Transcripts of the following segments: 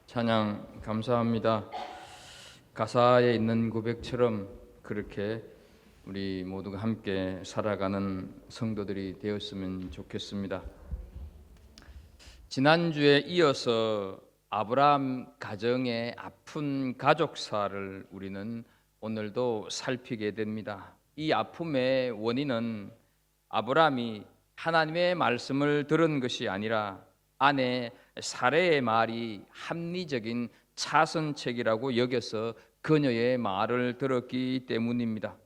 찬양 감사합니다. 가사에 있는 고백처럼 그렇게 우리 모두가 함께 살아가는 성도들이 되었으면 좋겠습니다. 지난주에 이어서 아브라함 가정의 아픈 가족사를 우리는 오늘도 살피게 됩니다. 이 아픔의 원인은 아브라함이 하나님의 말씀을 들은 것이 아니라 아내 사레의 말이 합리적인 차선책이라고 여겨서 그녀의 말을 들었기 때문입니다.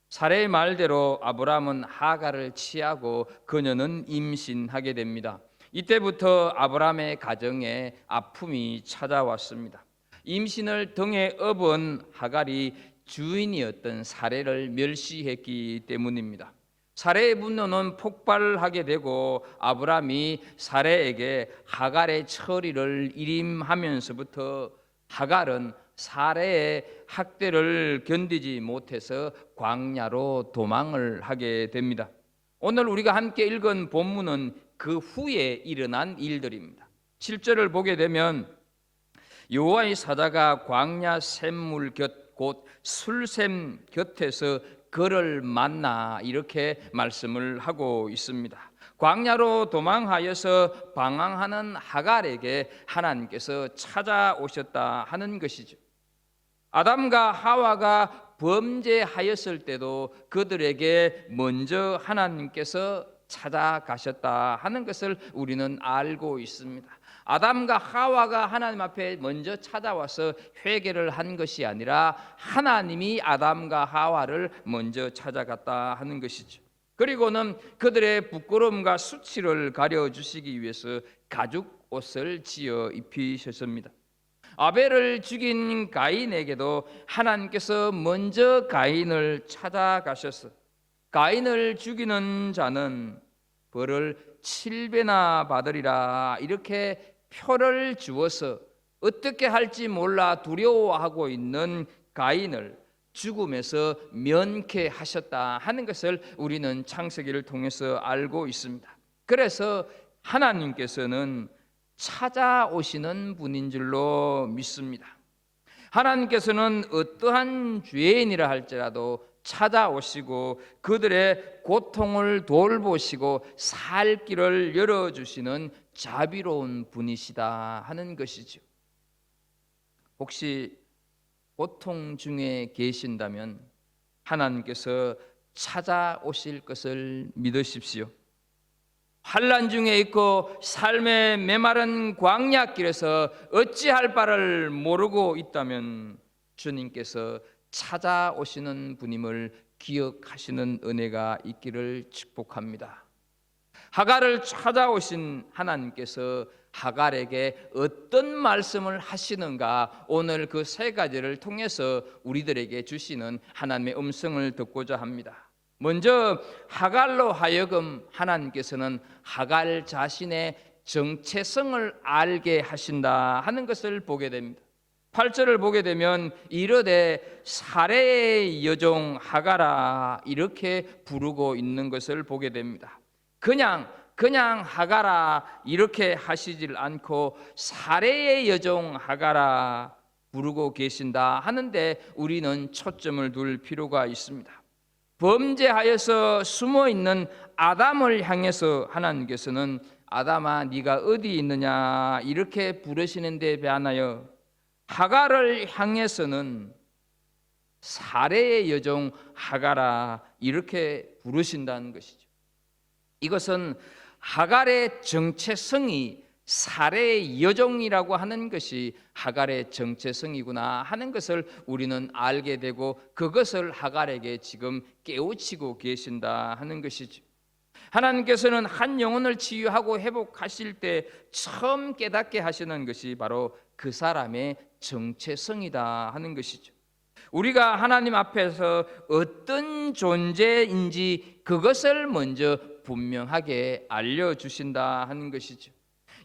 사레의 말대로 아브라함은 하갈을 취하고 그녀는 임신하게 됩니다. 이때부터 아브라함의 가정에 아픔이 찾아왔습니다. 임신을 등에 업은 하갈이 주인이었던 사레를 멸시했기 때문입니다. 사레의 분노는 폭발하게 되고 아브라함이 사레에게 하갈의 처리를 일임하면서부터 하갈은 사레의 학대를 견디지 못해서 광야로 도망을 하게 됩니다. 오늘 우리가 함께 읽은 본문은 그 후에 일어난 일들입니다. 7절을 보게 되면 여호와의 사자가 광야 샘물 곁 곧 술샘 곁에서 그를 만나 이렇게 말씀을 하고 있습니다. 광야로 도망하여서 방황하는 하갈에게 하나님께서 찾아오셨다 하는 것이죠. 아담과 하와가 범죄하였을 때도 그들에게 먼저 하나님께서 찾아가셨다 하는 것을 우리는 알고 있습니다. 아담과 하와가 하나님 앞에 먼저 찾아와서 회개를 한 것이 아니라 하나님이 아담과 하와를 먼저 찾아갔다 하는 것이죠. 그리고는 그들의 부끄러움과 수치를 가려주시기 위해서 가죽 옷을 지어 입히셨습니다. 아벨을 죽인 가인에게도 하나님께서 먼저 가인을 찾아가셔서 가인을 죽이는 자는 벌을 7배나 받으리라 이렇게 표를 주어서 어떻게 할지 몰라 두려워하고 있는 가인을 죽음에서 면케하셨다 하는 것을 우리는 창세기를 통해서 알고 있습니다. 그래서 하나님께서는 찾아오시는 분인 줄로 믿습니다. 하나님께서는 어떠한 죄인이라 할지라도 찾아오시고 그들의 고통을 돌보시고 살 길을 열어주시는 자비로운 분이시다 하는 것이죠. 혹시 고통 중에 계신다면 하나님께서 찾아오실 것을 믿으십시오. 환난 중에 있고 삶의 메마른 광야길에서 어찌할 바를 모르고 있다면 주님께서 찾아오시는 분임을 기억하시는 은혜가 있기를 축복합니다. 하갈을 찾아오신 하나님께서 하갈에게 어떤 말씀을 하시는가 오늘 그 세 가지를 통해서 우리들에게 주시는 하나님의 음성을 듣고자 합니다. 먼저 하갈로 하여금 하나님께서는 하갈 자신의 정체성을 알게 하신다 하는 것을 보게 됩니다. 8절을 보게 되면 이르되 사레의 여종 하갈아 이렇게 부르고 있는 것을 보게 됩니다. 그냥 하갈아 이렇게 하시질 않고 사레의 여종 하갈아 부르고 계신다 하는데 우리는 초점을 둘 필요가 있습니다. 범죄하여서 숨어있는 아담을 향해서 하나님께서는 아담아 네가 어디 있느냐 이렇게 부르시는 데 비하여 하갈을 향해서는 사레의 여종 하갈아 이렇게 부르신다는 것이죠. 이것은 하갈의 정체성이 사레의 여종이라고 하는 것이 하갈의 정체성이구나 하는 것을 우리는 알게 되고 그것을 하갈에게 지금 깨우치고 계신다 하는 것이죠. 하나님께서는 한 영혼을 치유하고 회복하실 때 처음 깨닫게 하시는 것이 바로 그 사람의 정체성이다 하는 것이죠. 우리가 하나님 앞에서 어떤 존재인지 그것을 먼저 분명하게 알려주신다 하는 것이죠.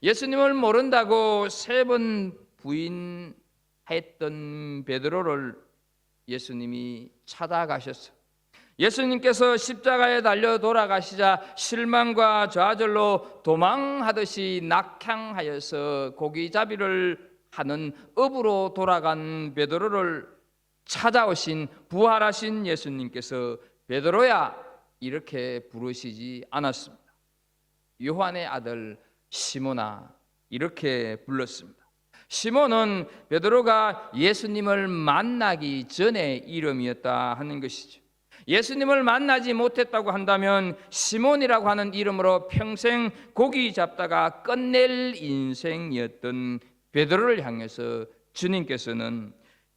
예수님을 모른다고 3번 부인했던 베드로를 예수님이 찾아가셨어요. 예수님께서 십자가에 달려 돌아가시자 실망과 좌절로 도망하듯이 낙향하여서 고기잡이를 하는 업으로 돌아간 베드로를 찾아오신 부활하신 예수님께서 베드로야 이렇게 부르시지 않았습니다. 요한의 아들 시몬아 이렇게 불렀습니다. 시몬은 베드로가 예수님을 만나기 전의 이름이었다 하는 것이죠. 예수님을 만나지 못했다고 한다면 시몬이라고 하는 이름으로 평생 고기 잡다가 끝낼 인생이었던 베드로를 향해서 주님께서는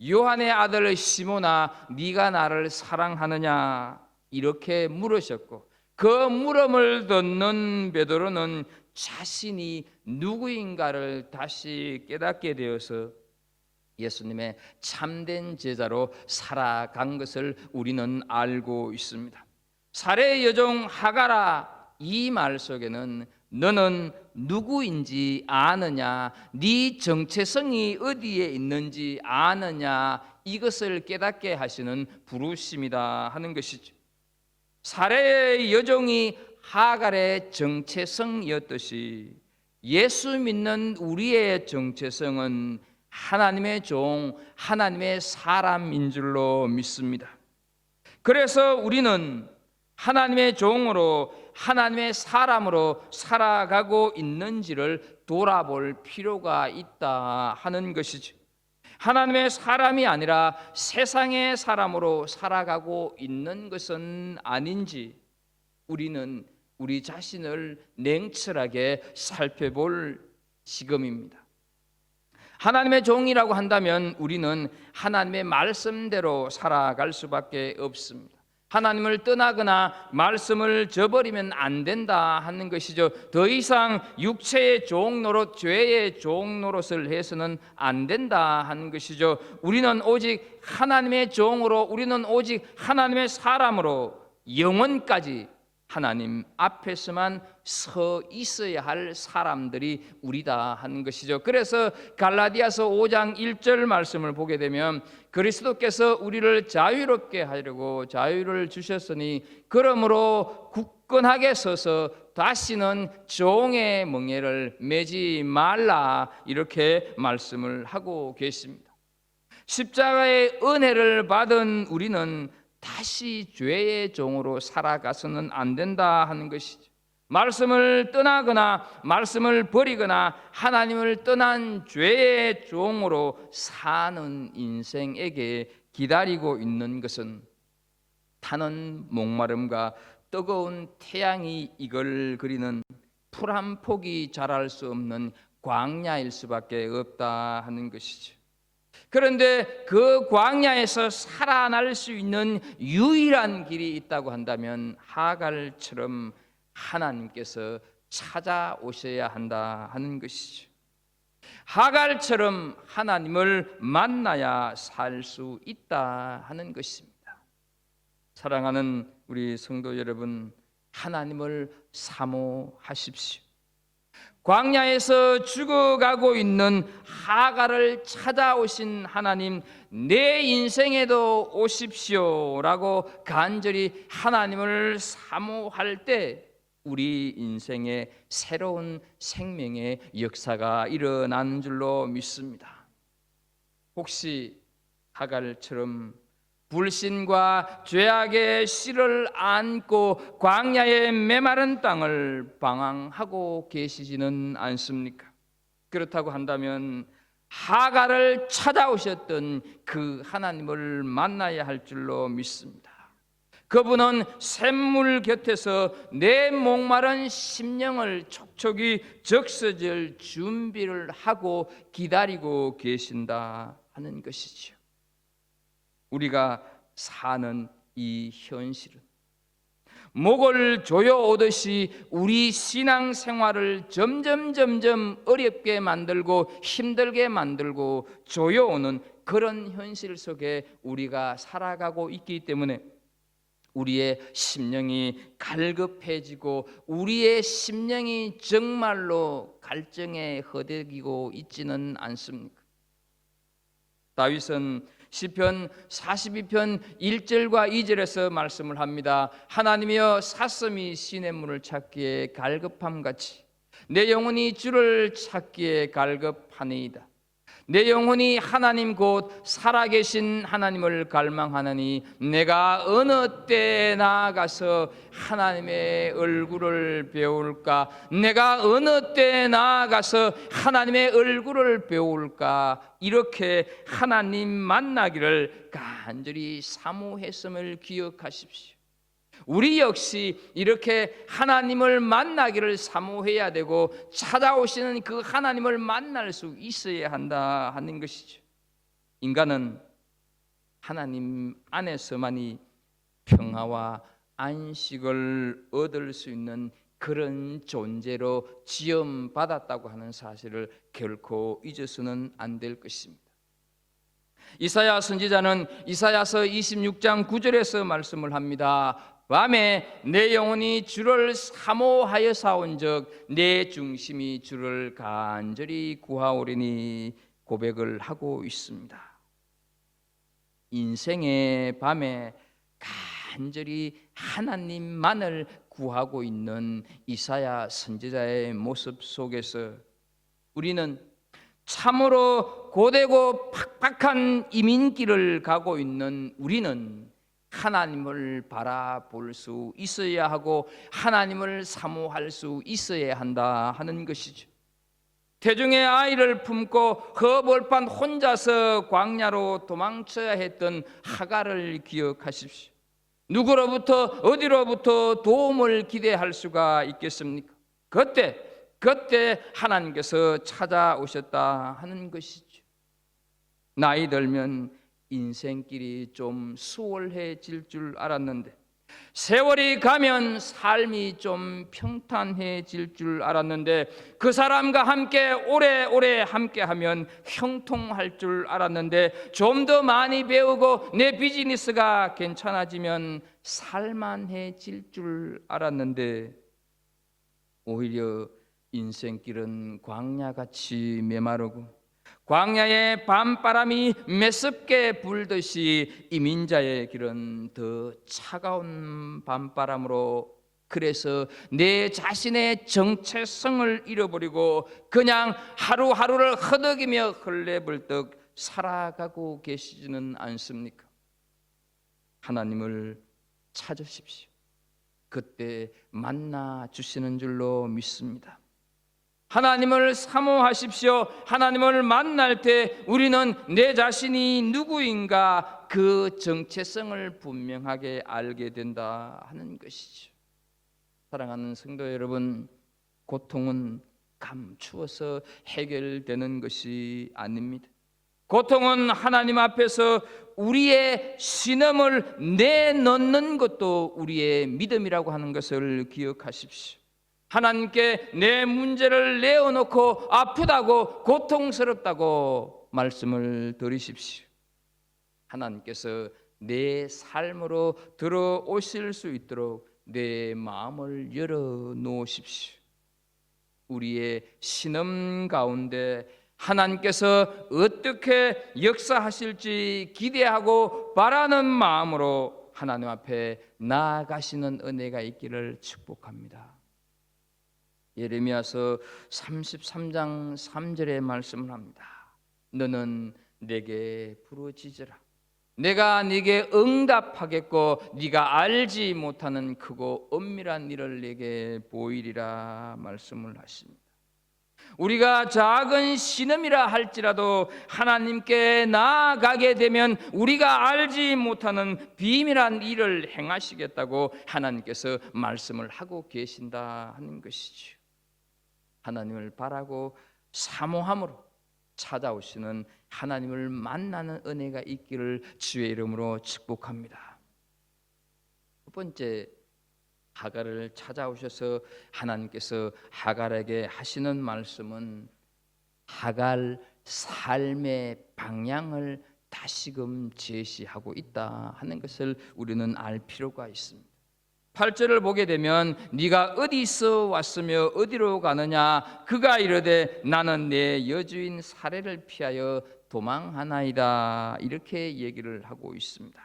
요한의 아들 시몬아 네가 나를 사랑하느냐 이렇게 물으셨고, 그 물음을 듣는 베드로는 자신이 누구인가를 다시 깨닫게 되어서 예수님의 참된 제자로 살아간 것을 우리는 알고 있습니다. 사례의 여종 하가라 이 말 속에는 너는 누구인지 아느냐, 네 정체성이 어디에 있는지 아느냐 이것을 깨닫게 하시는 부르심이다 하는 것이죠. 사례의 여종이 하갈의 정체성이었듯이 예수 믿는 우리의 정체성은 하나님의 종, 하나님의 사람인 줄로 믿습니다. 그래서 우리는 하나님의 종으로 하나님의 사람으로 살아가고 있는지를 돌아볼 필요가 있다 하는 것이죠. 하나님의 사람이 아니라 세상의 사람으로 살아가고 있는 것은 아닌지 우리는 우리 자신을 냉철하게 살펴볼 시점입니다. 하나님의 종이라고 한다면 우리는 하나님의 말씀대로 살아갈 수밖에 없습니다. 하나님을 떠나거나 말씀을 저버리면 안 된다 하는 것이죠. 더 이상 육체의 종 노릇, 죄의 종 노릇을 해서는 안 된다 하는 것이죠. 우리는 오직 하나님의 종으로, 우리는 오직 하나님의 사람으로 영원까지 하나님 앞에서만 서 있어야 할 사람들이 우리다 하는 것이죠. 그래서 갈라디아서 5장 1절 말씀을 보게 되면 그리스도께서 우리를 자유롭게 하려고 자유를 주셨으니 그러므로 굳건하게 서서 다시는 종의 멍에를 매지 말라 이렇게 말씀을 하고 계십니다. 십자가의 은혜를 받은 우리는 다시 죄의 종으로 살아가서는 안 된다 하는 것이죠. 말씀을 떠나거나 말씀을 버리거나 하나님을 떠난 죄의 종으로 사는 인생에게 기다리고 있는 것은 타는 목마름과 뜨거운 태양이 이글거리는 풀 한 폭이 자랄 수 없는 광야일 수밖에 없다 하는 것이죠. 그런데 그 광야에서 살아날 수 있는 유일한 길이 있다고 한다면 하갈처럼 하나님께서 찾아오셔야 한다 하는 것이죠. 하갈처럼 하나님을 만나야 살 수 있다 하는 것입니다. 사랑하는 우리 성도 여러분, 하나님을 사모하십시오. 광야에서 죽어가고 있는 하갈을 찾아오신 하나님, 내 인생에도 오십시오라고 간절히 하나님을 사모할 때 우리 인생에 새로운 생명의 역사가 일어나는 줄로 믿습니다. 혹시 하갈처럼 불신과 죄악의 씨를 안고 광야의 메마른 땅을 방황하고 계시지는 않습니까? 그렇다고 한다면 하갈을 찾아오셨던 그 하나님을 만나야 할 줄로 믿습니다. 그분은 샘물 곁에서 내 목마른 심령을 촉촉이 적셔질 준비를 하고 기다리고 계신다 하는 것이죠. 우리가 사는 이 현실은 목을 조여오듯이 우리 신앙생활을 점점 어렵게 만들고 힘들게 만들고 조여오는 그런 현실 속에 우리가 살아가고 있기 때문에 우리의 심령이 갈급해지고 우리의 심령이 정말로 갈증에 허덕이고 있지는 않습니까? 다윗은 시편 42편 1절과 2절에서 말씀을 합니다. 하나님이여 사슴이 시냇물을 찾기에 갈급함같이 내 영혼이 주를 찾기에 갈급하니이다. 내 영혼이 하나님 곧 살아계신 하나님을 갈망하느니 내가 어느 때에 나아가서 하나님의 얼굴을 배울까? 내가 어느 때에 나아가서 하나님의 얼굴을 배울까? 이렇게 하나님 만나기를 간절히 사모했음을 기억하십시오. 우리 역시 이렇게 하나님을 만나기를 사모해야 되고 찾아오시는 그 하나님을 만날 수 있어야 한다 하는 것이죠. 인간은 하나님 안에서만이 평화와 안식을 얻을 수 있는 그런 존재로 지음받았다고 하는 사실을 결코 잊어서는 안 될 것입니다. 이사야 선지자는 이사야서 26장 9절에서 말씀을 합니다. 밤에 내 영혼이 주를 사모하여 사온즉 내 중심이 주를 간절히 구하오리니 고백을 하고 있습니다. 인생의 밤에 간절히 하나님만을 구하고 있는 이사야 선지자의 모습 속에서 우리는 참으로 고되고 팍팍한 이민길을 가고 있는 우리는 하나님을 바라볼 수 있어야 하고 하나님을 사모할 수 있어야 한다 하는 것이죠. 태중의 아이를 품고 허벌판 혼자서 광야로 도망쳐야 했던 하갈을 기억하십시오. 누구로부터 어디로부터 도움을 기대할 수가 있겠습니까? 그때 하나님께서 찾아오셨다 하는 것이죠. 나이 들면 인생길이 좀 수월해질 줄 알았는데, 세월이 가면 삶이 좀 평탄해질 줄 알았는데, 그 사람과 함께 오래오래 함께하면 형통할 줄 알았는데, 좀 더 많이 배우고 내 비즈니스가 괜찮아지면 살만해질 줄 알았는데, 오히려 인생길은 광야같이 메마르고 광야의 밤바람이 매섭게 불듯이 이민자의 길은 더 차가운 밤바람으로, 그래서 내 자신의 정체성을 잃어버리고 그냥 하루하루를 허덕이며 헐레벌떡 살아가고 계시지는 않습니까? 하나님을 찾으십시오. 그때 만나 주시는 줄로 믿습니다. 하나님을 사모하십시오. 하나님을 만날 때 우리는 내 자신이 누구인가 그 정체성을 분명하게 알게 된다 하는 것이죠. 사랑하는 성도 여러분, 고통은 감추어서 해결되는 것이 아닙니다. 고통은 하나님 앞에서 우리의 신음을 내놓는 것도 우리의 믿음이라고 하는 것을 기억하십시오. 하나님께 내 문제를 내어놓고 아프다고 고통스럽다고 말씀을 드리십시오. 하나님께서 내 삶으로 들어오실 수 있도록 내 마음을 열어놓으십시오. 우리의 신음 가운데 하나님께서 어떻게 역사하실지 기대하고 바라는 마음으로 하나님 앞에 나아가시는 은혜가 있기를 축복합니다. 예레미야서 33장 3절에 말씀을 합니다. 너는 내게 부르짖으라. 내가 네게 응답하겠고 네가 알지 못하는 크고 엄밀한 일을 네게 보이리라 말씀을 하십니다. 우리가 작은 신음이라 할지라도 하나님께 나아가게 되면 우리가 알지 못하는 비밀한 일을 행하시겠다고 하나님께서 말씀을 하고 계신다 하는 것이죠. 하나님을 바라고 사모함으로 찾아오시는 하나님을 만나는 은혜가 있기를 주의 이름으로 축복합니다. 첫 번째, 하갈을 찾아오셔서 하나님께서 하갈에게 하시는 말씀은 하갈 삶의 방향을 다시금 제시하고 있다 하는 것을 우리는 알 필요가 있습니다. 8절을 보게 되면 네가 어디서 왔으며 어디로 가느냐, 그가 이르되 나는 내 여주인 사례를 피하여 도망하나이다, 이렇게 얘기를 하고 있습니다.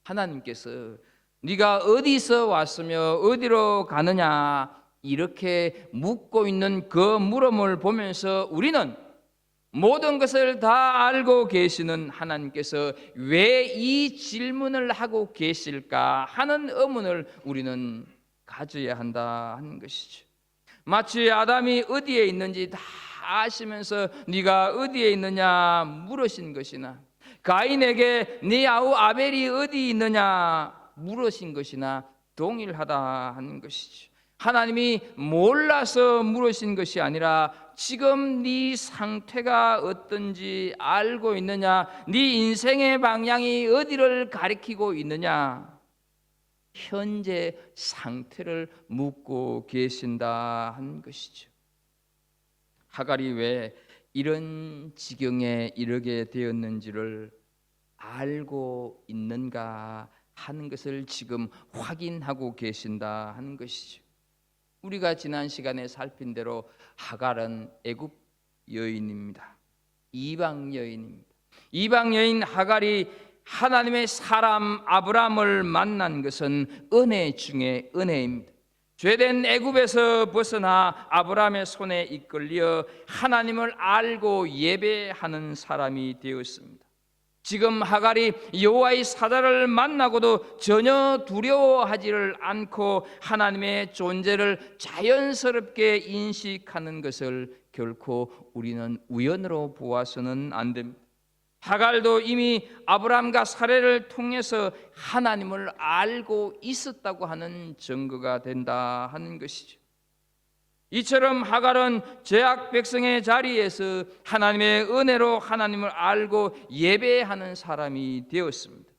하나님께서 네가 어디서 왔으며 어디로 가느냐 이렇게 묻고 있는 그 물음을 보면서 우리는 모든 것을 다 알고 계시는 하나님께서 왜 이 질문을 하고 계실까 하는 의문을 우리는 가져야 한다 하는 것이죠. 마치 아담이 어디에 있는지 다 아시면서 네가 어디에 있느냐 물으신 것이나, 가인에게 네 아우 아벨이 어디 있느냐 물으신 것이나 동일하다 하는 것이죠. 하나님이 몰라서 물으신 것이 아니라 지금 네 상태가 어떤지 알고 있느냐, 네 인생의 방향이 어디를 가리키고 있느냐, 현재 상태를 묻고 계신다 하는 것이죠. 하갈이 왜 이런 지경에 이르게 되었는지를 알고 있는가 하는 것을 지금 확인하고 계신다 하는 것이죠. 우리가 지난 시간에 살핀 대로 하갈은 애굽 여인입니다. 이방 여인입니다. 이방 여인 하갈이 하나님의 사람 아브라함을 만난 것은 은혜 중에 은혜입니다. 죄된 애굽에서 벗어나 아브라함의 손에 이끌려 하나님을 알고 예배하는 사람이 되었습니다. 지금 하갈이 여호와의 사자를 만나고도 전혀 두려워하지를 않고 하나님의 존재를 자연스럽게 인식하는 것을 결코 우리는 우연으로 보아서는 안 됩니다. 하갈도 이미 아브라함과 사례를 통해서 하나님을 알고 있었다고 하는 증거가 된다 하는 것이죠. 이처럼 하갈은 죄악 백성의 자리에서 하나님의 은혜로 하나님을 알고 예배하는 사람이 되었습니다.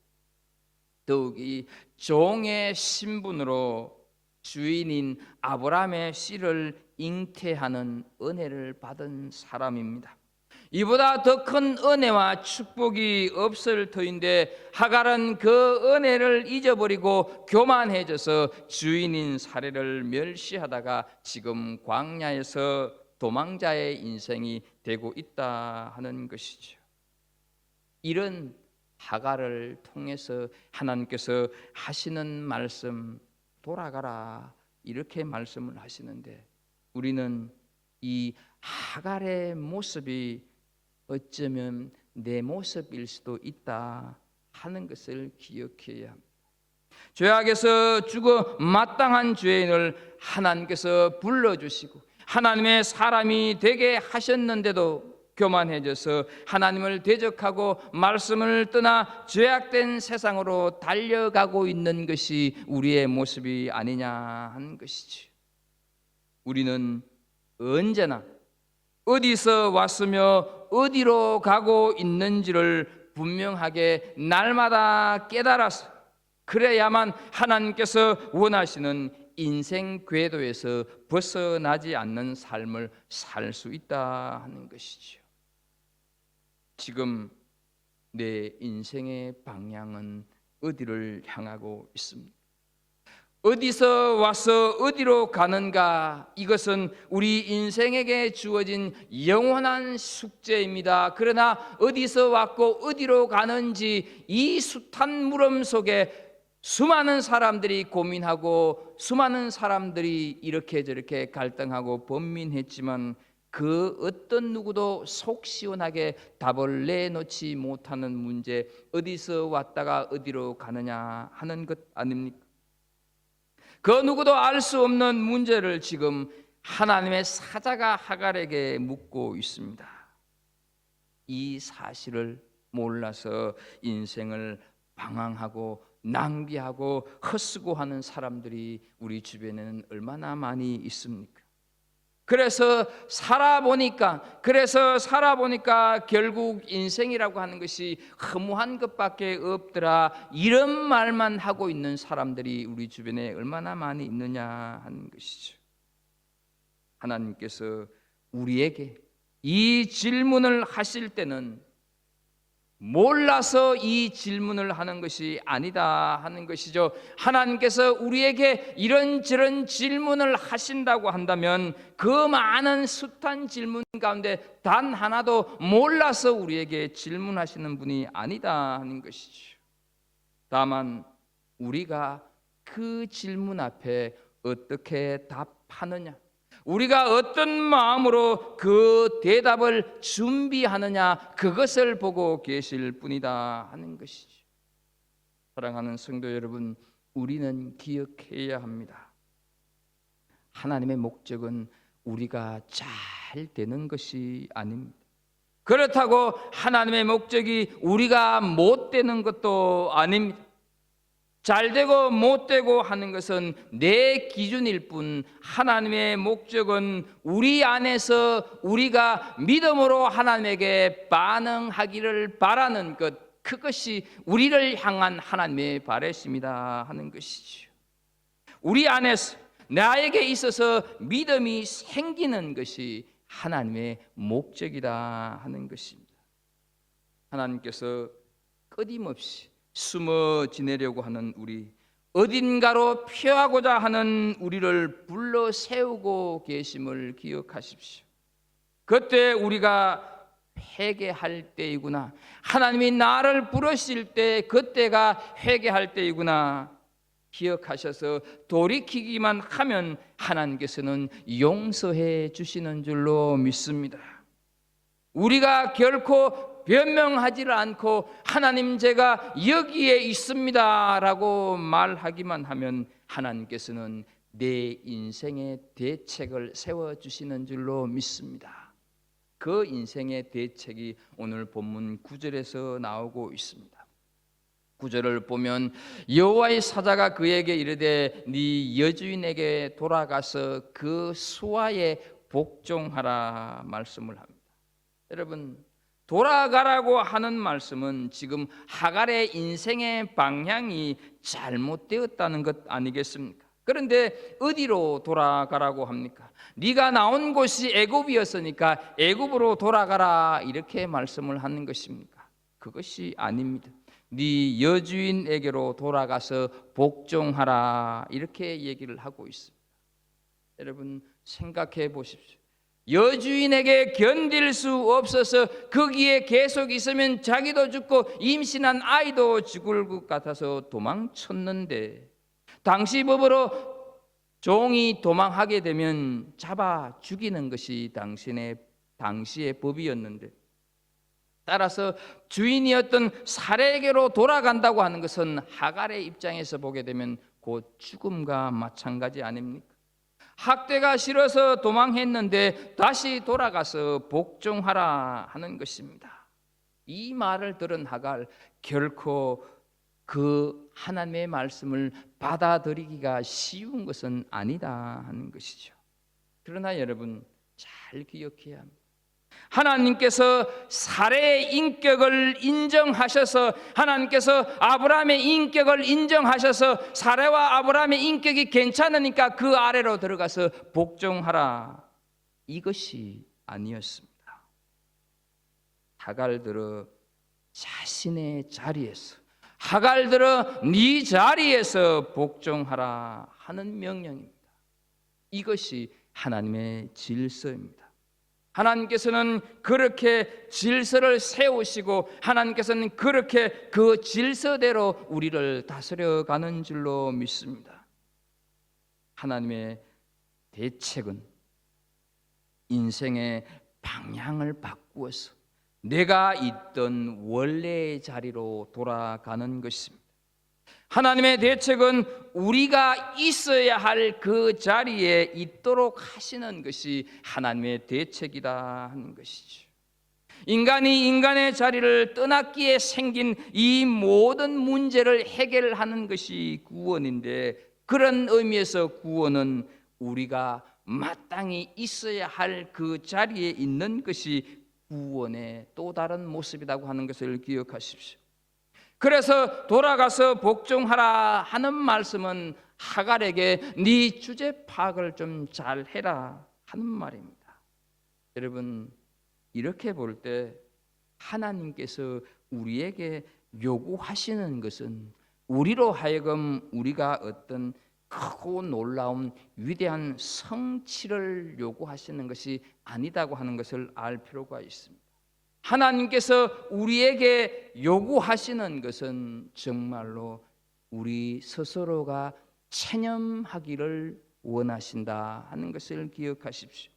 더욱이 종의 신분으로 주인인 아브라함의 씨를 잉태하는 은혜를 받은 사람입니다. 이보다 더 큰 은혜와 축복이 없을 터인데 하갈은 그 은혜를 잊어버리고 교만해져서 주인인 사례를 멸시하다가 지금 광야에서 도망자의 인생이 되고 있다 하는 것이죠. 이런 하갈을 통해서 하나님께서 하시는 말씀, 돌아가라 이렇게 말씀을 하시는데, 우리는 이 하갈의 모습이 어쩌면 내 모습일 수도 있다 하는 것을 기억해야 합니다. 죄악에서 죽어 마땅한 죄인을 하나님께서 불러주시고 하나님의 사람이 되게 하셨는데도 교만해져서 하나님을 대적하고 말씀을 떠나 죄악된 세상으로 달려가고 있는 것이 우리의 모습이 아니냐 하는 것이지. 우리는 언제나 어디서 왔으며 어디로 가고 있는지를 분명하게 날마다 깨달아서, 그래야만 하나님께서 원하시는 인생 궤도에서 벗어나지 않는 삶을 살 수 있다 하는 것이죠. 지금 내 인생의 방향은 어디를 향하고 있습니까? 어디서 와서 어디로 가는가, 이것은 우리 인생에게 주어진 영원한 숙제입니다. 그러나 어디서 왔고 어디로 가는지 이 숱한 물음 속에 수많은 사람들이 고민하고 수많은 사람들이 이렇게 저렇게 갈등하고 번민했지만 그 어떤 누구도 속 시원하게 답을 내놓지 못하는 문제, 어디서 왔다가 어디로 가느냐 하는 것 아닙니까? 그 누구도 알 수 없는 문제를 지금 하나님의 사자가 하갈에게 묻고 있습니다. 이 사실을 몰라서 인생을 방황하고 낭비하고 헛수고하는 사람들이 우리 주변에는 얼마나 많이 있습니까? 그래서 살아보니까 결국 인생이라고 하는 것이 허무한 것밖에 없더라, 이런 말만 하고 있는 사람들이 우리 주변에 얼마나 많이 있느냐 하는 것이죠. 하나님께서 우리에게 이 질문을 하실 때는 몰라서 이 질문을 하는 것이 아니다 하는 것이죠. 하나님께서 우리에게 이런저런 질문을 하신다고 한다면 그 많은 숱한 질문 가운데 단 하나도 몰라서 우리에게 질문하시는 분이 아니다 하는 것이죠. 다만 우리가 그 질문 앞에 어떻게 답하느냐, 우리가 어떤 마음으로 그 대답을 준비하느냐, 그것을 보고 계실 뿐이다 하는 것이죠. 사랑하는 성도 여러분, 우리는 기억해야 합니다. 하나님의 목적은 우리가 잘 되는 것이 아닙니다. 그렇다고 하나님의 목적이 우리가 못 되는 것도 아닙니다. 잘 되고 못 되고 하는 것은 내 기준일 뿐, 하나님의 목적은 우리 안에서 우리가 믿음으로 하나님에게 반응하기를 바라는 것, 그것이 우리를 향한 하나님의 바라심이다 하는 것이죠. 우리 안에서 나에게 있어서 믿음이 생기는 것이 하나님의 목적이다 하는 것입니다. 하나님께서 끊임없이 숨어 지내려고 하는 우리, 어딘가로 피하고자 하는 우리를 불러 세우고 계심을 기억하십시오. 그때 우리가 회개할 때이구나, 하나님이 나를 부르실 때 그때가 회개할 때이구나 기억하셔서 돌이키기만 하면 하나님께서는 용서해 주시는 줄로 믿습니다. 우리가 결코 변명하지를 않고 하나님 제가 여기에 있습니다 라고 말하기만 하면 하나님께서는 내 인생의 대책을 세워주시는 줄로 믿습니다. 그 인생의 대책이 오늘 본문 9절에서 나오고 있습니다. 9절을 보면 여호와의 사자가 그에게 이르되 네 여주인에게 돌아가서 그 수하에 복종하라 말씀을 합니다. 여러분, 돌아가라고 하는 말씀은 지금 하갈의 인생의 방향이 잘못되었다는 것 아니겠습니까? 그런데 어디로 돌아가라고 합니까? 네가 나온 곳이 애굽이었으니까 애굽으로 돌아가라 이렇게 말씀을 하는 것입니까? 그것이 아닙니다. 네 여주인에게로 돌아가서 복종하라 이렇게 얘기를 하고 있습니다. 여러분 생각해 보십시오. 여주인에게 견딜 수 없어서 거기에 계속 있으면 자기도 죽고 임신한 아이도 죽을 것 같아서 도망쳤는데, 당시 법으로 종이 도망하게 되면 잡아 죽이는 것이 당시의 법이었는데, 따라서 주인이었던 사례에게로 돌아간다고 하는 것은 하갈의 입장에서 보게 되면 곧 죽음과 마찬가지 아닙니까? 학대가 싫어서 도망했는데 다시 돌아가서 복종하라 하는 것입니다. 이 말을 들은 하갈, 결코 그 하나님의 말씀을 받아들이기가 쉬운 것은 아니다 하는 것이죠. 그러나 여러분 잘 기억해야 합니다. 하나님께서 사례의 인격을 인정하셔서, 하나님께서 아브라함의 인격을 인정하셔서 사례와 아브라함의 인격이 괜찮으니까 그 아래로 들어가서 복종하라, 이것이 아니었습니다. 하갈들어 자신의 자리에서, 하갈들어 네 자리에서 복종하라 하는 명령입니다. 이것이 하나님의 질서입니다. 하나님께서는 그렇게 질서를 세우시고 하나님께서는 그렇게 그 질서대로 우리를 다스려가는 줄로 믿습니다. 하나님의 대책은 인생의 방향을 바꾸어서 내가 있던 원래의 자리로 돌아가는 것입니다. 하나님의 대책은 우리가 있어야 할 그 자리에 있도록 하시는 것이 하나님의 대책이다 하는 것이죠. 인간이 인간의 자리를 떠났기에 생긴 이 모든 문제를 해결하는 것이 구원인데, 그런 의미에서 구원은 우리가 마땅히 있어야 할 그 자리에 있는 것이 구원의 또 다른 모습이라고 하는 것을 기억하십시오. 그래서 돌아가서 복종하라 하는 말씀은 하갈에게 네 주제 파악을 좀 잘해라 하는 말입니다. 여러분, 이렇게 볼 때 하나님께서 우리에게 요구하시는 것은 우리로 하여금 우리가 어떤 크고 놀라운 위대한 성취를 요구하시는 것이 아니다고 하는 것을 알 필요가 있습니다. 하나님께서 우리에게 요구하시는 것은 정말로 우리 스스로가 체념하기를 원하신다 하는 것을 기억하십시오.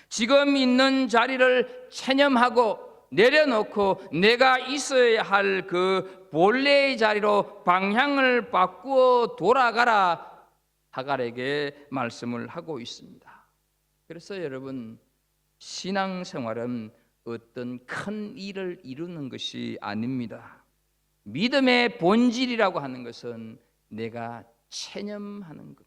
지금 있는 자리를 체념하고 내려놓고 내가 있어야 할 그 본래의 자리로 방향을 바꾸어 돌아가라 하갈에게 말씀을 하고 있습니다. 그래서 여러분, 신앙생활은 어떤 큰 일을 이루는 것이 아닙니다. 믿음의 본질이라고 하는 것은 내가 체념하는 것,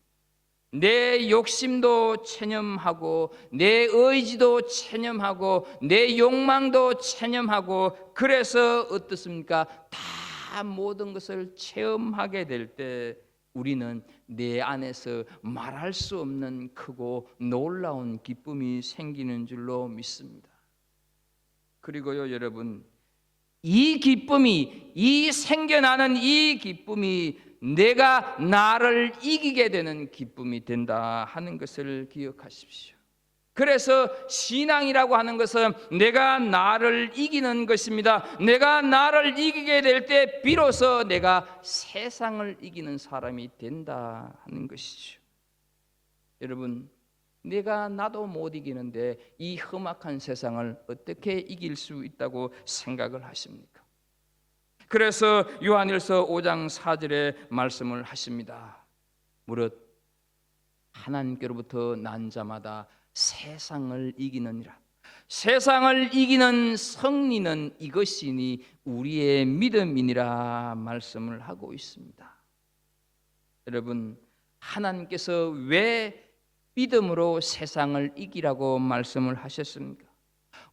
내 욕심도 체념하고 내 의지도 체념하고 내 욕망도 체념하고, 그래서 어떻습니까? 다 모든 것을 체험하게 될 때 우리는 내 안에서 말할 수 없는 크고 놀라운 기쁨이 생기는 줄로 믿습니다. 그리고요 여러분, 이 기쁨이, 이 생겨나는 이 기쁨이 내가 나를 이기게 되는 기쁨이 된다 하는 것을 기억하십시오. 그래서 신앙이라고 하는 것은 내가 나를 이기는 것입니다. 내가 나를 이기게 될 때 비로소 내가 세상을 이기는 사람이 된다 하는 것이죠. 여러분, 내가 나도 못 이기는데 이 험악한 세상을 어떻게 이길 수 있다고 생각을 하십니까? 그래서 요한일서 5장 4절에 말씀을 하십니다. 무릇 하나님께로부터 난 자마다 세상을 이기느니라. 세상을 이기는 승리는 이것이니 우리의 믿음이니라 말씀을 하고 있습니다. 여러분, 하나님께서 왜 믿음으로 세상을 이기라고 말씀을 하셨습니까?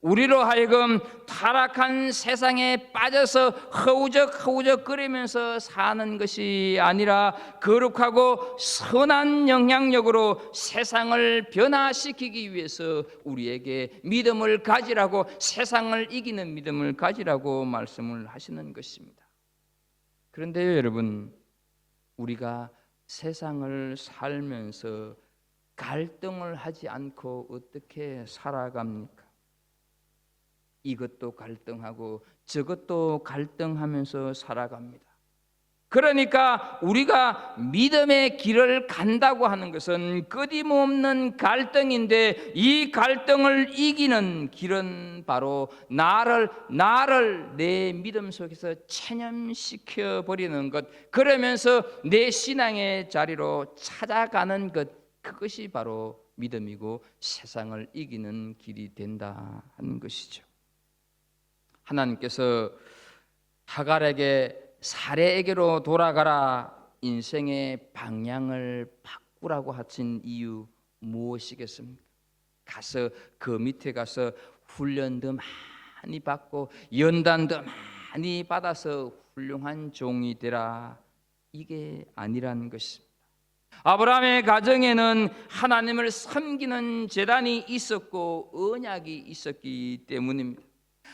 우리로 하여금 타락한 세상에 빠져서 허우적거리면서 사는 것이 아니라 거룩하고 선한 영향력으로 세상을 변화시키기 위해서 우리에게 믿음을 가지라고, 세상을 이기는 믿음을 가지라고 말씀을 하시는 것입니다. 그런데요 여러분, 우리가 세상을 살면서 갈등을 하지 않고 어떻게 살아갑니까? 이것도 갈등하고 저것도 갈등하면서 살아갑니다. 그러니까 우리가 믿음의 길을 간다고 하는 것은 끊임없는 갈등인데, 이 갈등을 이기는 길은 바로 나를 내 믿음 속에서 체념시켜 버리는 것, 그러면서 내 신앙의 자리로 찾아가는 것, 그것이 바로 믿음이고 세상을 이기는 길이 된다 하는 것이죠. 하나님께서 하갈에게 사례에게로 돌아가라, 인생의 방향을 바꾸라고 하신 이유 무엇이겠습니까? 가서 그 밑에 가서 훈련도 많이 받고 연단도 많이 받아서 훌륭한 종이 되라, 이게 아니라는 것입니다. 아브라함의 가정에는 하나님을 섬기는 제단이 있었고 언약이 있었기 때문입니다.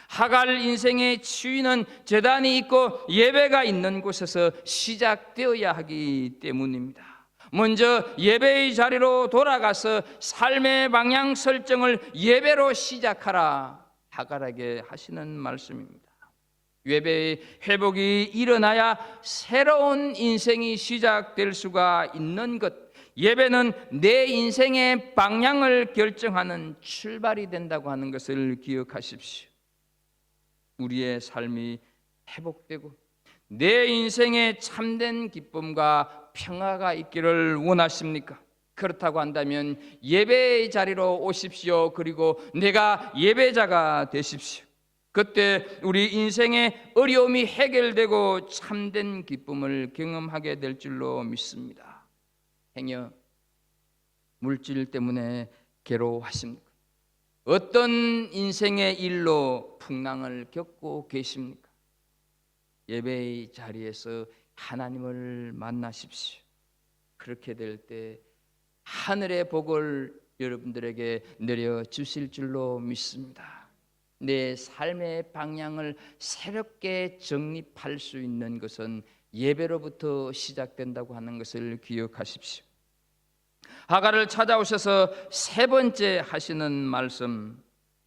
하갈 인생의 치유는 제단이 있고 예배가 있는 곳에서 시작되어야 하기 때문입니다. 먼저 예배의 자리로 돌아가서 삶의 방향 설정을 예배로 시작하라, 하갈에게 하시는 말씀입니다. 예배의 회복이 일어나야 새로운 인생이 시작될 수가 있는 것, 예배는 내 인생의 방향을 결정하는 출발이 된다고 하는 것을 기억하십시오. 우리의 삶이 회복되고 내 인생에 참된 기쁨과 평화가 있기를 원하십니까? 그렇다고 한다면 예배의 자리로 오십시오. 그리고 내가 예배자가 되십시오. 그때 우리 인생의 어려움이 해결되고 참된 기쁨을 경험하게 될 줄로 믿습니다. 행여 물질 때문에 괴로워하십니까? 어떤 인생의 일로 풍랑을 겪고 계십니까? 예배의 자리에서 하나님을 만나십시오. 그렇게 될 때 하늘의 복을 여러분들에게 내려주실 줄로 믿습니다. 내 삶의 방향을 새롭게 정립할 수 있는 것은 예배로부터 시작된다고 하는 것을 기억하십시오. 하갈을 찾아오셔서 세 번째 하시는 말씀,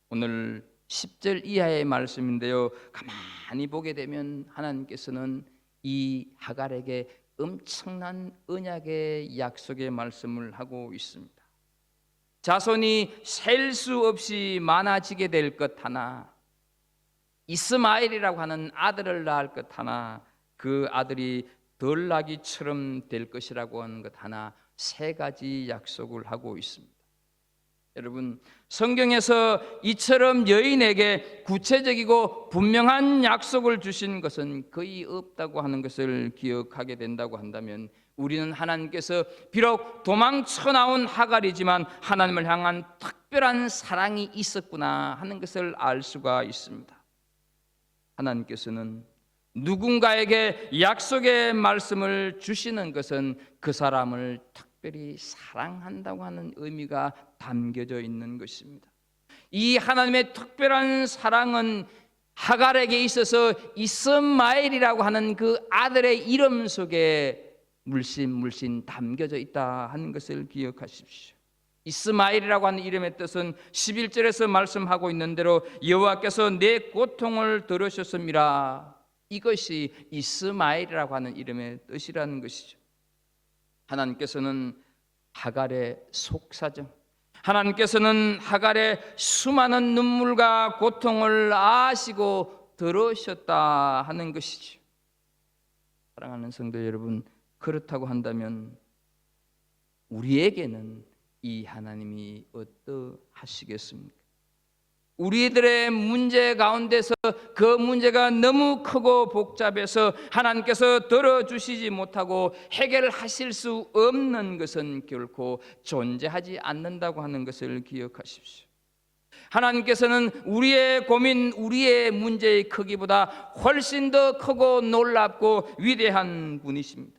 오늘 10절 이하의 말씀인데요, 가만히 보게 되면 하나님께서는 이 하갈에게 엄청난 언약의 약속의 말씀을 하고 있습니다. 자손이 셀 수 없이 많아지게 될 것 하나, 이스마엘이라고 하는 아들을 낳을 것 하나, 그 아들이 덜나귀처럼 될 것이라고 하는 것 하나, 세 가지 약속을 하고 있습니다. 여러분, 성경에서 이처럼 여인에게 구체적이고 분명한 약속을 주신 것은 거의 없다고 하는 것을 기억하게 된다고 한다면, 우리는 하나님께서 비록 도망쳐 나온 하갈이지만 하나님을 향한 특별한 사랑이 있었구나 하는 것을 알 수가 있습니다. 하나님께서는 누군가에게 약속의 말씀을 주시는 것은 그 사람을 특별히 사랑한다고 하는 의미가 담겨져 있는 것입니다. 이 하나님의 특별한 사랑은 하갈에게 있어서 이스마엘이라고 하는 그 아들의 이름 속에 물씬 담겨져 있다 하는 것을 기억하십시오. 이스마엘이라고 하는 이름의 뜻은 11절에서 말씀하고 있는 대로 여호와께서 내 고통을 들으셨음이라, 이것이 이스마엘이라고 하는 이름의 뜻이라는 것이죠. 하나님께서는 하갈의 속사정, 하나님께서는 하갈의 수많은 눈물과 고통을 아시고 들으셨다 하는 것이죠. 사랑하는 성도 여러분, 그렇다고 한다면 우리에게는 이 하나님이 어떠하시겠습니까? 우리들의 문제 가운데서 그 문제가 너무 크고 복잡해서 하나님께서 들어주시지 못하고 해결하실 수 없는 것은 결코 존재하지 않는다고 하는 것을 기억하십시오. 하나님께서는 우리의 고민, 우리의 문제의 크기보다 훨씬 더 크고 놀랍고 위대한 분이십니다.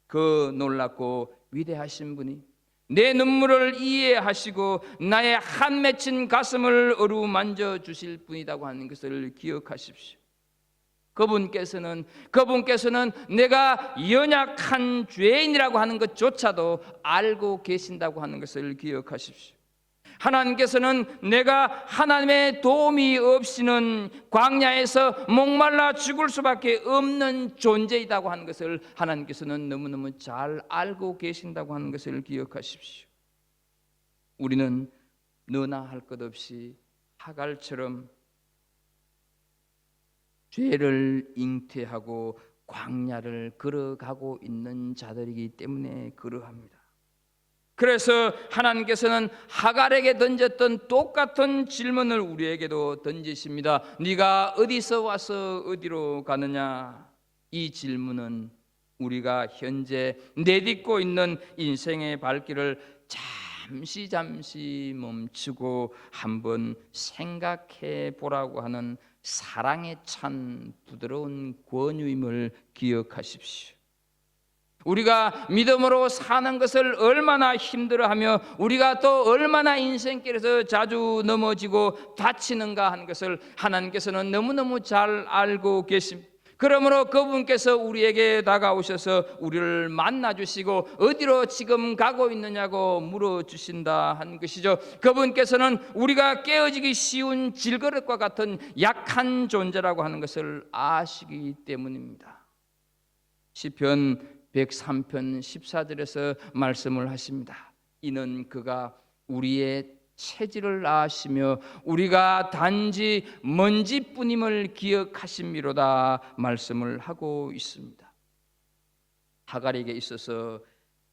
그 놀랍고 위대하신 분이 내 눈물을 이해하시고 나의 한 맺힌 가슴을 어루만져 주실 분이라고 하는 것을 기억하십시오. 그분께서는 내가 연약한 죄인이라고 하는 것조차도 알고 계신다고 하는 것을 기억하십시오. 하나님께서는 내가 하나님의 도움이 없이는 광야에서 목말라 죽을 수밖에 없는 존재이라고 하는 것을 하나님께서는 너무너무 잘 알고 계신다고 하는 것을 기억하십시오. 우리는 너나 할 것 없이 하갈처럼 죄를 잉태하고 광야를 걸어가고 있는 자들이기 때문에 그러합니다. 그래서 하나님께서는 하갈에게 던졌던 똑같은 질문을 우리에게도 던지십니다. 네가 어디서 와서 어디로 가느냐? 이 질문은 우리가 현재 내딛고 있는 인생의 발길을 잠시 멈추고 한번 생각해 보라고 하는 사랑에 찬 부드러운 권유임을 기억하십시오. 우리가 믿음으로 사는 것을 얼마나 힘들어하며 우리가 또 얼마나 인생길에서 자주 넘어지고 다치는가 하는 것을 하나님께서는 너무너무 잘 알고 계십니다. 그러므로 그분께서 우리에게 다가오셔서 우리를 만나주시고 어디로 지금 가고 있느냐고 물어주신다 하는 것이죠. 그분께서는 우리가 깨어지기 쉬운 질그릇과 같은 약한 존재라고 하는 것을 아시기 때문입니다. 시편 103편 14절에서 말씀을 하십니다. 이는 그가 우리의 체질을 아시며 우리가 단지 먼지뿐임을 기억하심이로다 말씀을 하고 있습니다. 하갈에게 있어서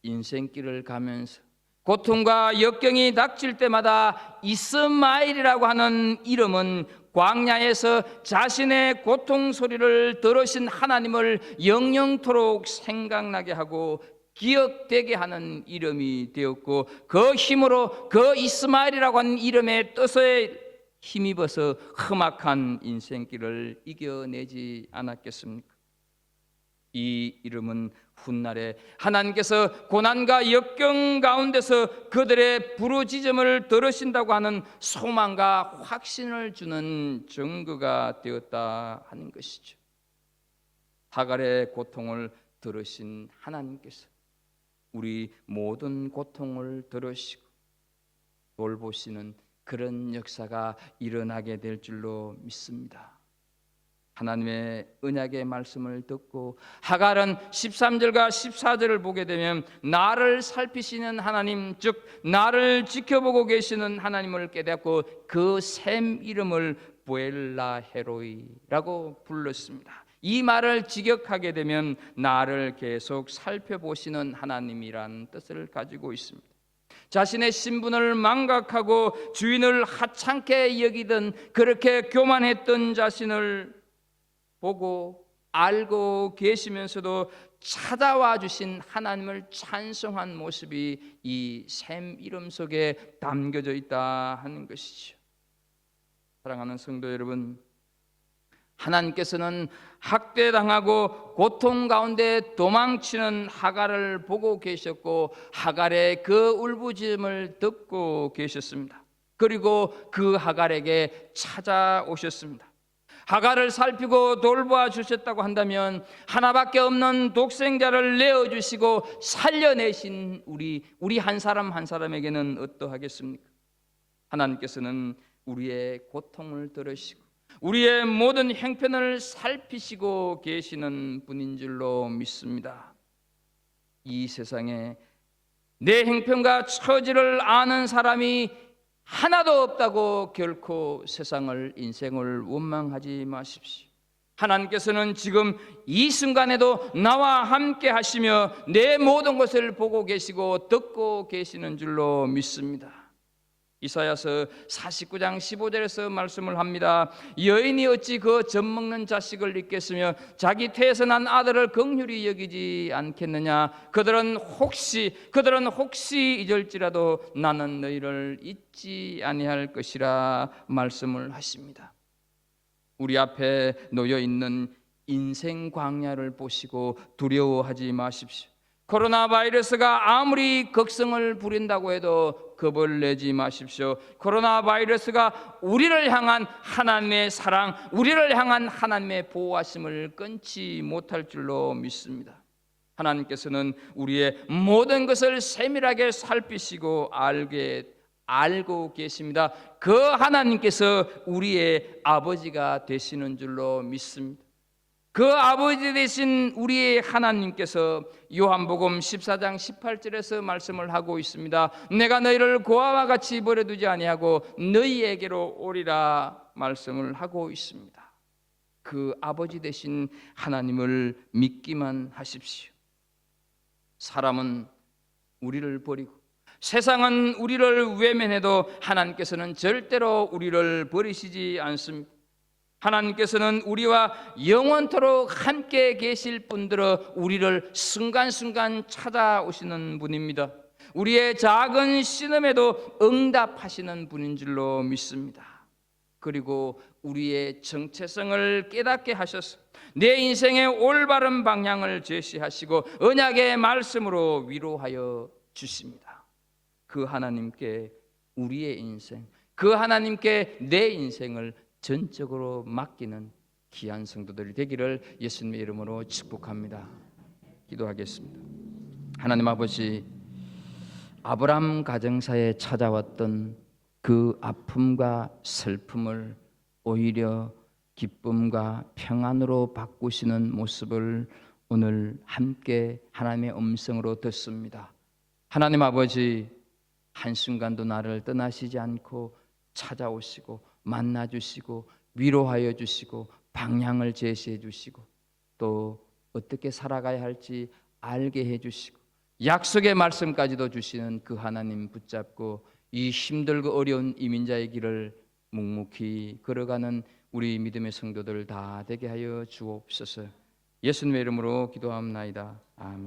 인생길을 가면서 고통과 역경이 닥칠 때마다 이스마엘이라고 하는 이름은 광야에서 자신의 고통 소리를 들으신 하나님을 영영토록 생각나게 하고 기억되게 하는 이름이 되었고, 그 힘으로 그 이스마엘이라고 하는 이름의 뜻에 힘입어서 험악한 인생길을 이겨내지 않았겠습니까? 이 이름은 훗날에 하나님께서 고난과 역경 가운데서 그들의 부르짖음을 들으신다고 하는 소망과 확신을 주는 증거가 되었다 하는 것이죠. 하갈의 고통을 들으신 하나님께서 우리 모든 고통을 들으시고 돌보시는 그런 역사가 일어나게 될 줄로 믿습니다. 하나님의 언약의 말씀을 듣고 하갈은 13절과 14절을 보게 되면 나를 살피시는 하나님, 즉 나를 지켜보고 계시는 하나님을 깨닫고 그 샘 이름을 보엘라 헤로이라고 불렀습니다. 이 말을 직역하게 되면 나를 계속 살펴보시는 하나님이란 뜻을 가지고 있습니다. 자신의 신분을 망각하고 주인을 하찮게 여기던, 그렇게 교만했던 자신을 보고 알고 계시면서도 찾아와 주신 하나님을 찬송한 모습이 이 샘 이름 속에 담겨져 있다 하는 것이죠. 사랑하는 성도 여러분, 하나님께서는 학대당하고 고통 가운데 도망치는 하갈을 보고 계셨고 하갈의 그 울부짖음을 듣고 계셨습니다. 그리고 그 하갈에게 찾아오셨습니다. 하갈을 살피고 돌보아 주셨다고 한다면 하나밖에 없는 독생자를 내어주시고 살려내신 우리 한 사람 한 사람에게는 어떠하겠습니까? 하나님께서는 우리의 고통을 들으시고 우리의 모든 형편을 살피시고 계시는 분인 줄로 믿습니다. 이 세상에 내 형편과 처지를 아는 사람이 하나도 없다고 결코 세상을, 인생을 원망하지 마십시오. 하나님께서는 지금 이 순간에도 나와 함께 하시며 내 모든 것을 보고 계시고 듣고 계시는 줄로 믿습니다. 이사야서 49장 15절에서 말씀을 합니다. 여인이 어찌 그 젖먹는 자식을 잊겠으며 자기 태에서 난 아들을 긍휼히 여기지 않겠느냐. 그들은 혹시 잊을지라도 나는 너희를 잊지 아니할 것이라 말씀을 하십니다. 우리 앞에 놓여 있는 인생 광야를 보시고 두려워하지 마십시오. 코로나 바이러스가 아무리 극성을 부린다고 해도 겁을 내지 마십시오. 코로나 바이러스가 우리를 향한 하나님의 사랑, 우리를 향한 하나님의 보호하심을 끊지 못할 줄로 믿습니다. 하나님께서는 우리의 모든 것을 세밀하게 살피시고 알고 계십니다. 그 하나님께서 우리의 아버지가 되시는 줄로 믿습니다. 그 아버지 되신 우리의 하나님께서 요한복음 14장 18절에서 말씀을 하고 있습니다. 내가 너희를 고아와 같이 버려두지 아니하고 너희에게로 오리라 말씀을 하고 있습니다. 그 아버지 되신 하나님을 믿기만 하십시오. 사람은 우리를 버리고 세상은 우리를 외면해도 하나님께서는 절대로 우리를 버리시지 않습니다. 하나님께서는 우리와 영원토록 함께 계실 뿐더러 우리를 순간순간 찾아오시는 분입니다. 우리의 작은 신음에도 응답하시는 분인 줄로 믿습니다. 그리고 우리의 정체성을 깨닫게 하셔서 내 인생의 올바른 방향을 제시하시고 언약의 말씀으로 위로하여 주십니다. 그 하나님께 우리의 인생, 그 하나님께 내 인생을 전적으로 맡기는 귀한 성도들이 되기를 예수님의 이름으로 축복합니다. 기도하겠습니다. 하나님 아버지, 아브라함 가정사에 찾아왔던 그 아픔과 슬픔을 오히려 기쁨과 평안으로 바꾸시는 모습을 오늘 함께 하나님의 음성으로 듣습니다. 하나님 아버지, 한순간도 나를 떠나시지 않고 찾아오시고 만나주시고 위로하여 주시고 방향을 제시해 주시고 또 어떻게 살아가야 할지 알게 해주시고 약속의 말씀까지도 주시는 그 하나님 붙잡고 이 힘들고 어려운 이민자의 길을 묵묵히 걸어가는 우리 믿음의 성도들 다 되게 하여 주옵소서. 예수님의 이름으로 기도합나이다. 아멘.